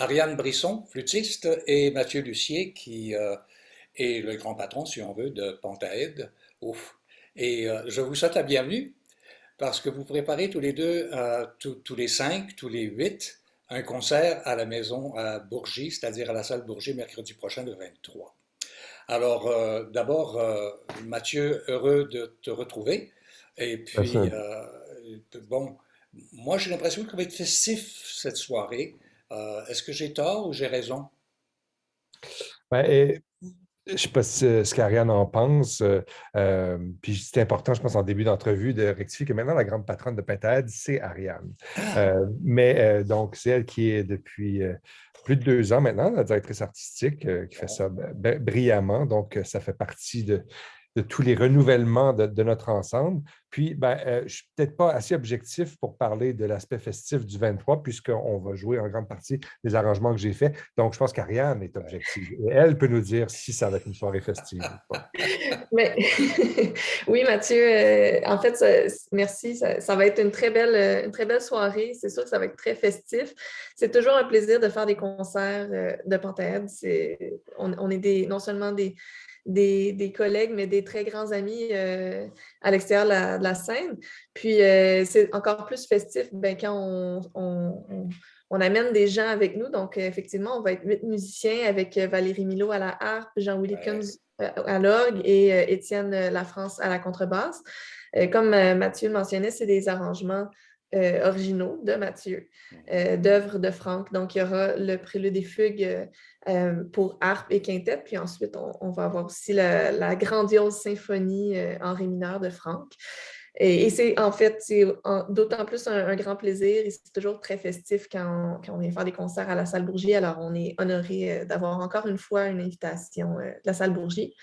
Ariane Brisson, flûtiste, et Mathieu Lucier, qui est le grand patron, si on veut, de Pentahed. Ouf. Et je vous souhaite la bienvenue parce que vous préparez tous les deux, tous les cinq, tous les huit, un concert à la maison à Bourgie, c'est-à-dire à la salle Bourgie, mercredi prochain, le 23. Alors, d'abord, Mathieu, heureux de te retrouver. Et puis, Ça, bon, moi j'ai l'impression que ça va être festif cette soirée. Est-ce que j'ai tort ou j'ai raison? ben, je ne sais pas ce qu'Ariane en pense. Puis c'est important, je pense, en début d'entrevue, de rectifier que maintenant, la grande patronne de Pentad, c'est Ariane. Ah, Donc, c'est elle qui est depuis plus de 2 ans maintenant, la directrice artistique, qui fait bon. ça brillamment. Donc, ça fait partie de tous les renouvellements de notre ensemble. Puis, je ne suis peut-être pas assez objectif pour parler de l'aspect festif du 23, puisqu'on va jouer en grande partie des arrangements que j'ai faits. Donc, je pense qu'Ariane est objective. Et elle peut nous dire si ça va être une soirée festive ou pas. Mais oui, Mathieu, en fait, merci. Ça va être une très belle soirée. C'est sûr que ça va être très festif. C'est toujours un plaisir de faire des concerts de Pentahed. On est non seulement des collègues, mais des très grands amis à l'extérieur de la scène. Puis, c'est encore plus festif quand on amène des gens avec nous. Donc, effectivement, on va être 8 musiciens avec Valérie Milot à la harpe, Jean-Willy Kunz Ouais. à l'orgue et Étienne Lafrance à la contrebasse. Comme Mathieu le mentionnait, c'est des arrangements originaux de Mathieu, d'œuvres de Franck. Donc, il y aura le prélude des fugues pour harpe et quintette, puis ensuite, on va avoir aussi la grandiose symphonie en ré mineur de Franck. Et c'est en fait, c'est d'autant plus un grand plaisir et c'est toujours très festif quand on vient faire des concerts à la salle Bourgie. Alors, on est honoré d'avoir encore une fois une invitation de la salle Bourgie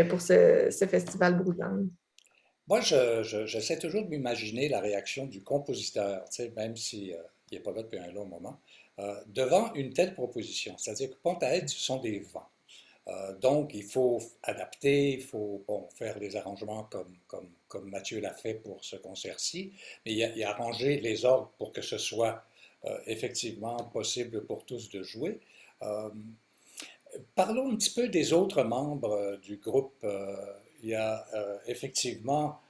pour ce festival brûlant. Moi, j'essaie toujours de m'imaginer la réaction du compositeur, tu sais, même si, il n'est pas là depuis un long moment, devant une telle proposition. C'est-à-dire que Pentahed, ce sont des vents. Donc, il faut adapter, il faut bon, faire les arrangements comme Mathieu l'a fait pour ce concert-ci, mais il a arrangé les ordres pour que ce soit effectivement possible pour tous de jouer. Euh, Parlons un petit peu des autres membres du groupe. Il y a effectivement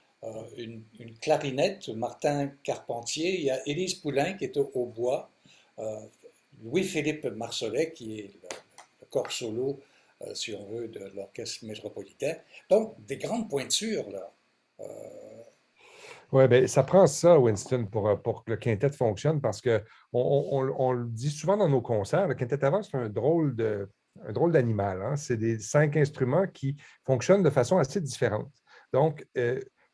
une clarinette, Martin Carpentier, il y a Élise Poulain qui est au bois, euh, Louis-Philippe Marsollet qui est le corps solo, si on veut, de l'orchestre métropolitain. Donc, des grandes pointures, là. Euh, Oui, bien, ça prend ça, Winston, pour que le quintet fonctionne, parce que on le dit souvent dans nos concerts, le quintet avant, c'est un drôle d'animal, hein. C'est des 5 instruments qui fonctionnent de façon assez différente. Donc,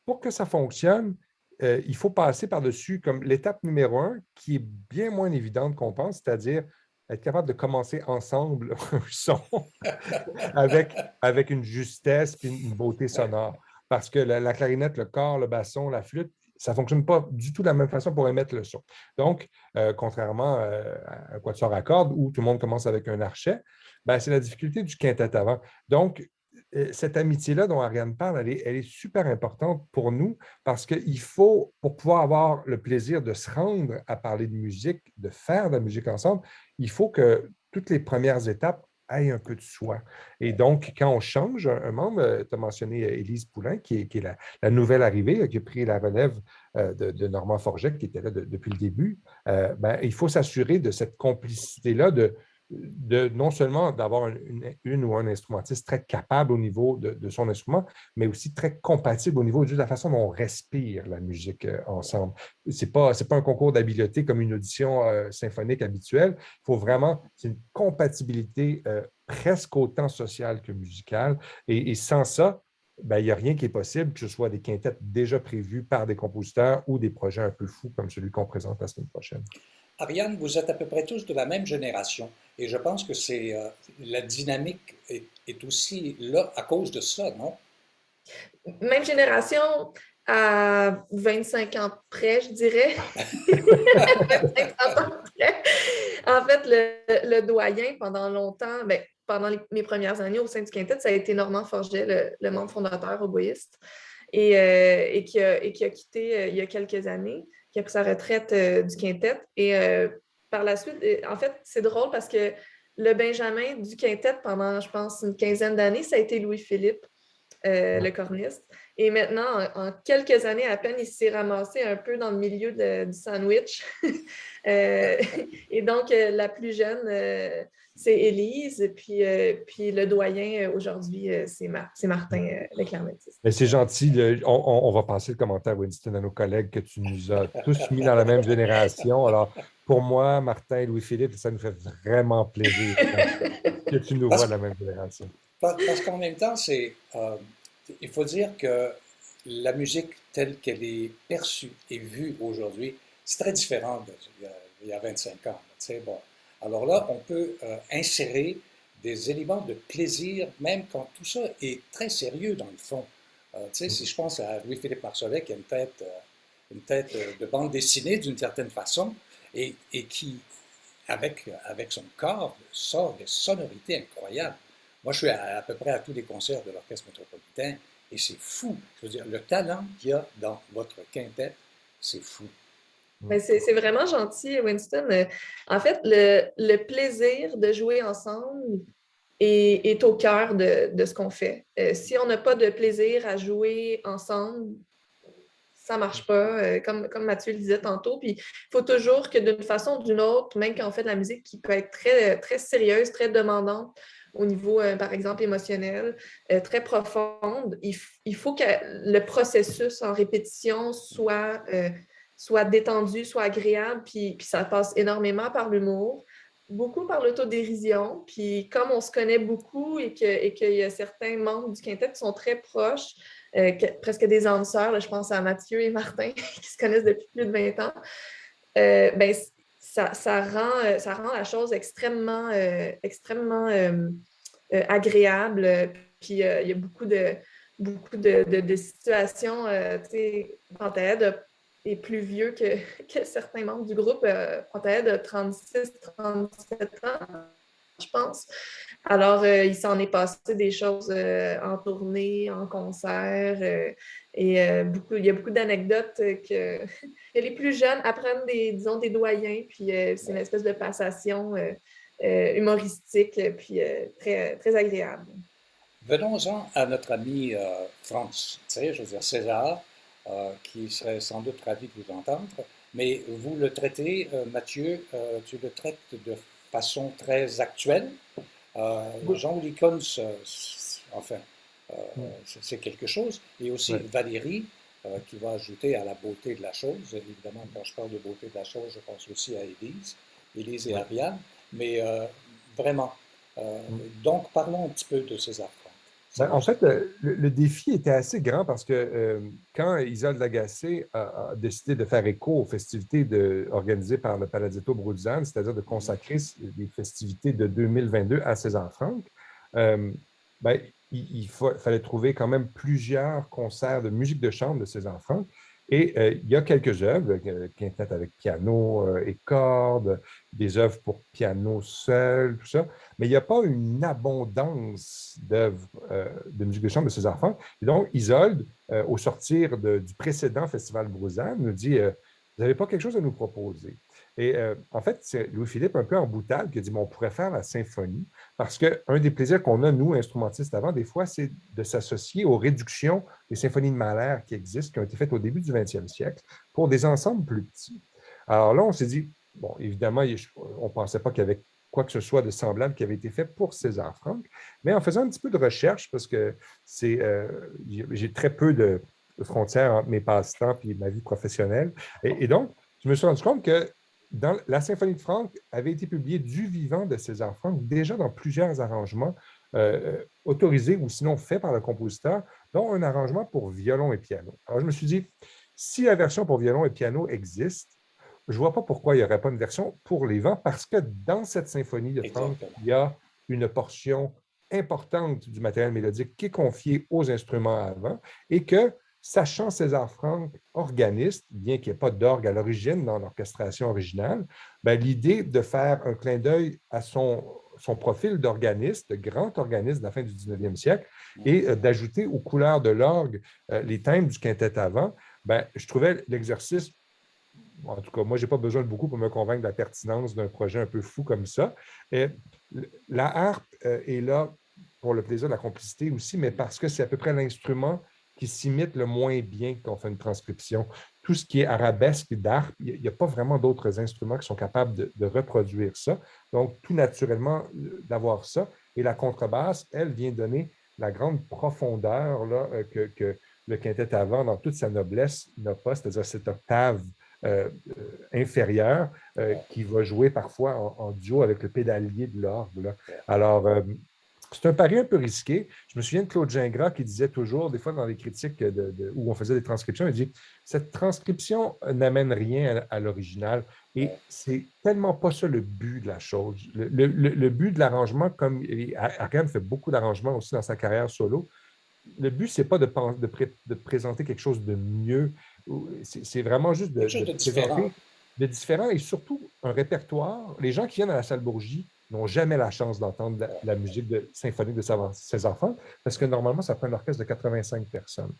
pour que ça fonctionne, il faut passer par-dessus comme l'étape numéro 1, qui est bien moins évidente qu'on pense, c'est-à-dire être capable de commencer ensemble un son avec une justesse et une beauté ouais. sonore. Parce que la clarinette, le corps, le basson, la flûte, ça ne fonctionne pas du tout de la même façon pour émettre le son. Donc, contrairement à un quatuor à cordes où tout le monde commence avec un archet, ben, c'est la difficulté du quintet avant. Donc, cette amitié-là dont Ariane parle, elle est super importante pour nous parce qu'il faut, pour pouvoir avoir le plaisir de se rendre à parler de musique, de faire de la musique ensemble, il faut que toutes les premières étapes aient un peu de soi. Et donc, quand on change un membre, tu as mentionné Élise Poulain, qui est la nouvelle arrivée, qui a pris la relève de Normand Forget, qui était là depuis le début, ben, il faut s'assurer de cette complicité-là, de non seulement d'avoir une ou un instrumentiste très capable au niveau de son instrument, mais aussi très compatible au niveau de la façon dont on respire la musique ensemble. C'est pas un concours d'habileté comme une audition symphonique habituelle. Il faut vraiment, c'est une compatibilité presque autant sociale que musicale. Et sans ça, ben, il n'y a rien qui est possible, que ce soit des quintettes déjà prévues par des compositeurs ou des projets un peu fous comme celui qu'on présente la semaine prochaine. Ariane, vous êtes à peu près tous de la même génération et je pense que c'est la dynamique est aussi là à cause de ça, non? Même génération à 25 ans près, je dirais. 50 ans près. En fait, le doyen, pendant longtemps, pendant mes premières années au sein du Quintet, ça a été Normand Forget, le membre Oui. fondateur oboïste, et qui a quitté il y a quelques années, qui a pris sa retraite du Quintet. Et par la suite, en fait, c'est drôle parce que le Benjamin du quintet pendant, je pense, une quinzaine d'années, ça a été Louis-Philippe, le corniste. Et maintenant, en quelques années à peine, il s'est ramassé un peu dans le milieu du sandwich. Et donc, la plus jeune, c'est Élise. Puis le doyen, aujourd'hui, c'est Martin, le clarinettiste. Mais c'est gentil. On va passer le commentaire, Winston, à nos collègues que tu nous as tous mis dans la même génération. Alors, pour moi, Martin et Louis-Philippe, ça nous fait vraiment plaisir que tu nous vois de la même génération. Parce qu'en même temps, il faut dire que la musique telle qu'elle est perçue et vue aujourd'hui, c'est très différent d'il y a 25 ans. Tu sais, bon. Alors là, on peut insérer des éléments de plaisir, même quand tout ça est très sérieux dans le fond. Tu sais, si je pense à Louis-Philippe Marsollet, qui a une tête de bande dessinée d'une certaine façon, et qui, avec son corps, sort des sonorités incroyables. Moi, je suis à peu près à tous les concerts de l'Orchestre métropolitain et c'est fou. Je veux dire, le talent qu'il y a dans votre quintet, c'est fou. C'est vraiment gentil, Winston. En fait, le plaisir de jouer ensemble est au cœur de ce qu'on fait. Si on n'a pas de plaisir à jouer ensemble, ça ne marche pas, comme Mathieu le disait tantôt. Puis il faut toujours que d'une façon ou d'une autre, même quand on fait de la musique qui peut être très, très sérieuse, très demandante au niveau, par exemple, émotionnel, très profonde, il faut que le processus en répétition soit détendu, soit agréable, puis ça passe énormément par l'humour, beaucoup par l'autodérision. Puis comme on se connaît beaucoup et qu'il y a certains membres du quintet qui sont très proches, presque des âmes sœurs, là, je pense à Mathieu et Martin, qui se connaissent depuis plus de 20 ans, ben, ça rend la chose extrêmement, agréable. Puis il y a beaucoup de situations, tu sais, Pantaed est plus vieux que certains membres du groupe. Pantaed a 36-37 ans, je pense. Alors, il s'en est passé des choses en tournée, en concert, et il y a beaucoup d'anecdotes que les plus jeunes apprennent disons, des doyens, puis c'est une espèce de passation humoristique, puis très, très agréable. Venons-en à notre ami Franz, tu sais, je veux dire César, qui serait sans doute ravi de vous entendre, mais vous le traitez, Mathieu, tu le traites de façon très actuelle. Jean Likons, enfin, c'est quelque chose. Et aussi Valérie, qui va ajouter à la beauté de la chose. Évidemment, quand je parle de beauté de la chose, je pense aussi à Élise et Ariane. Mais vraiment, donc parlons un petit peu de César Franck. En fait, le défi était assez grand parce que quand Isolde Lagacé a décidé de faire écho aux festivités organisées par le Palazzetto Bruzane, c'est-à-dire de consacrer les festivités de 2022 à César Franck, ben, il fallait trouver quand même plusieurs concerts de musique de chambre de César Franck. Et il y a quelques œuvres, quintet avec piano et cordes, des œuvres pour piano seul, tout ça, mais il n'y a pas une abondance d'œuvres de musique de chambre de César Franck. Et donc, Isolde, au sortir du précédent Festival Bruzane, nous dit vous n'avez pas quelque chose à nous proposer? Et en fait, c'est Louis-Philippe, un peu en boutade, qui a dit on pourrait faire la symphonie, parce qu'un des plaisirs qu'on a, nous, instrumentistes, avant, des fois, c'est de s'associer aux réductions des symphonies de Mahler qui existent, qui ont été faites au début du 20e siècle, pour des ensembles plus petits. Alors là, on s'est dit, bon, évidemment, on ne pensait pas qu'il y avait quoi que ce soit de semblable qui avait été fait pour César Franck, mais en faisant un petit peu de recherche, parce que j'ai très peu de frontières entre mes passe-temps et ma vie professionnelle, et donc, je me suis rendu compte que dans la symphonie de Franck avait été publiée du vivant de César Franck, déjà dans plusieurs arrangements autorisés ou sinon faits par le compositeur, dont un arrangement pour violon et piano. Alors, je me suis dit, si la version pour violon et piano existe, je ne vois pas pourquoi il n'y aurait pas une version pour les vents, parce que dans cette symphonie de Franck, il y a une portion importante du matériel mélodique qui est confiée aux instruments à vent et que, sachant César Franck organiste, bien qu'il n'y ait pas d'orgue à l'origine dans l'orchestration originale, ben, l'idée de faire un clin d'œil à son profil d'organiste, de grand organiste de la fin du 19e siècle, et d'ajouter aux couleurs de l'orgue les thèmes du quintet à vent, ben, je trouvais l'exercice en tout cas, moi, je n'ai pas besoin de beaucoup pour me convaincre de la pertinence d'un projet un peu fou comme ça. Et la harpe est là pour le plaisir de la complicité aussi, mais parce que c'est à peu près l'instrument qui s'imite le moins bien quand on fait une transcription. Tout ce qui est arabesque d'harpe, il n'y a pas vraiment d'autres instruments qui sont capables de reproduire ça. Donc, tout naturellement, d'avoir ça. Et la contrebasse, elle, vient donner la grande profondeur là, que le quintet avant, dans toute sa noblesse, n'a pas, c'est-à-dire cette octave inférieure qui va jouer parfois en duo avec le pédalier de l'orgue. Alors, c'est un pari un peu risqué. Je me souviens de Claude Gingras qui disait toujours, des fois dans les critiques où on faisait des transcriptions, il dit cette transcription n'amène rien à l'original. Et c'est tellement pas ça le but de la chose. Le but de l'arrangement, comme Ariane fait beaucoup d'arrangements aussi dans sa carrière solo, le but, c'est pas de présenter quelque chose de mieux. C'est vraiment juste Quelque chose de différent. présenter de différent et surtout un répertoire. Les gens qui viennent à la salle Bourgie n'ont jamais la chance d'entendre la musique symphonique de ses enfants parce que normalement, ça prend un orchestre de 85 personnes.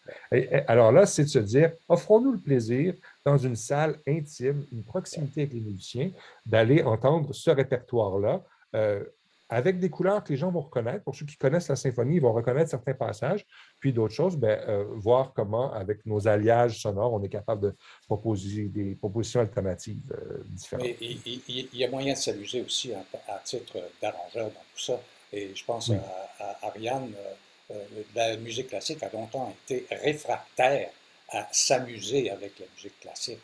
Alors là, c'est de se dire, offrons-nous le plaisir dans une salle intime, une proximité avec les musiciens, d'aller entendre ce répertoire-là. Avec des couleurs que les gens vont reconnaître. Pour ceux qui connaissent la symphonie, ils vont reconnaître certains passages. Puis d'autres choses, voir comment, avec nos alliages sonores, on est capable de proposer des propositions alternatives différentes. Mais il y a moyen de s'amuser aussi à titre d'arrangeur dans tout ça. Et je pense à Ariane, la musique classique a longtemps été réfractaire à s'amuser avec la musique classique.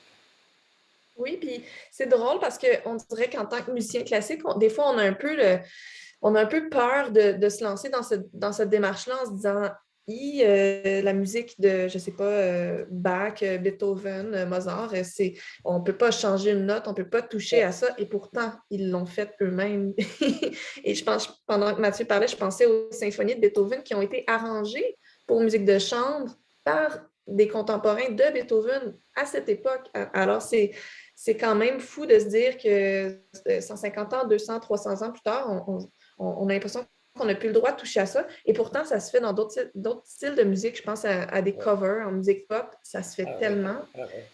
Oui, puis c'est drôle parce qu'on dirait qu'en tant que musicien classique, des fois, on a un peu peur de se lancer dans cette démarche-là en se disant la musique de, je ne sais pas, Bach, Beethoven, Mozart, on ne peut pas changer une note, on ne peut pas toucher à ça, et pourtant, ils l'ont fait eux-mêmes. Et je pense, pendant que Mathieu parlait, je pensais aux symphonies de Beethoven qui ont été arrangées pour musique de chambre par des contemporains de Beethoven à cette époque. Alors, c'est quand même fou de se dire que 150 ans, 200, 300 ans plus tard, on a l'impression qu'on n'a plus le droit de toucher à ça. Et pourtant, ça se fait dans d'autres styles de musique. Je pense à des covers en musique pop. Ça se fait tellement.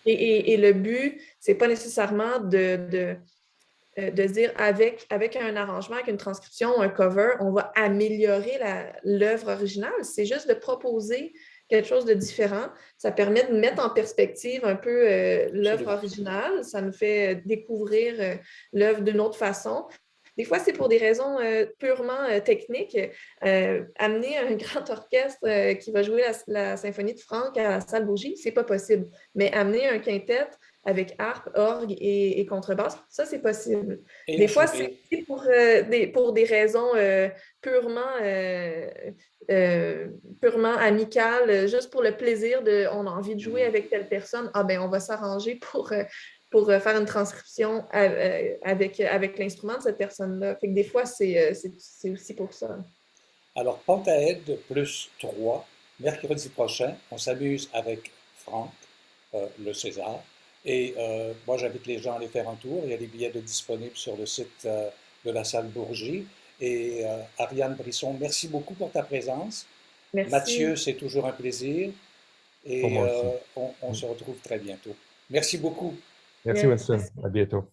Et le but, c'est pas nécessairement de se dire avec un arrangement, avec une transcription, un cover, on va améliorer l'œuvre originale. C'est juste de proposer quelque chose de différent. Ça permet de mettre en perspective un peu l'œuvre originale. Ça nous fait découvrir l'œuvre d'une autre façon. Des fois, c'est pour des raisons purement techniques. Amener un grand orchestre qui va jouer la symphonie de Franck à la salle Bourgie, c'est pas possible. Mais amener un quintet avec harpe, orgue et contrebasse, ça, c'est possible. Des fois, c'est pour des raisons purement amicales, juste pour le plaisir on a envie de jouer avec telle personne. Ah ben, on va s'arranger pour faire une transcription avec l'instrument de cette personne-là. Fait que des fois, c'est aussi pour ça. Alors, Pentaède plus 3, mercredi prochain, on s'amuse avec Franck, le César. Et moi, j'invite les gens à aller faire un tour. Il y a des billets disponibles sur le site de la salle Bourgie. Et Ariane Brisson, merci beaucoup pour ta présence. Merci. Mathieu, c'est toujours un plaisir. Et on se retrouve très bientôt. Merci beaucoup. Merci, Winston. À bientôt.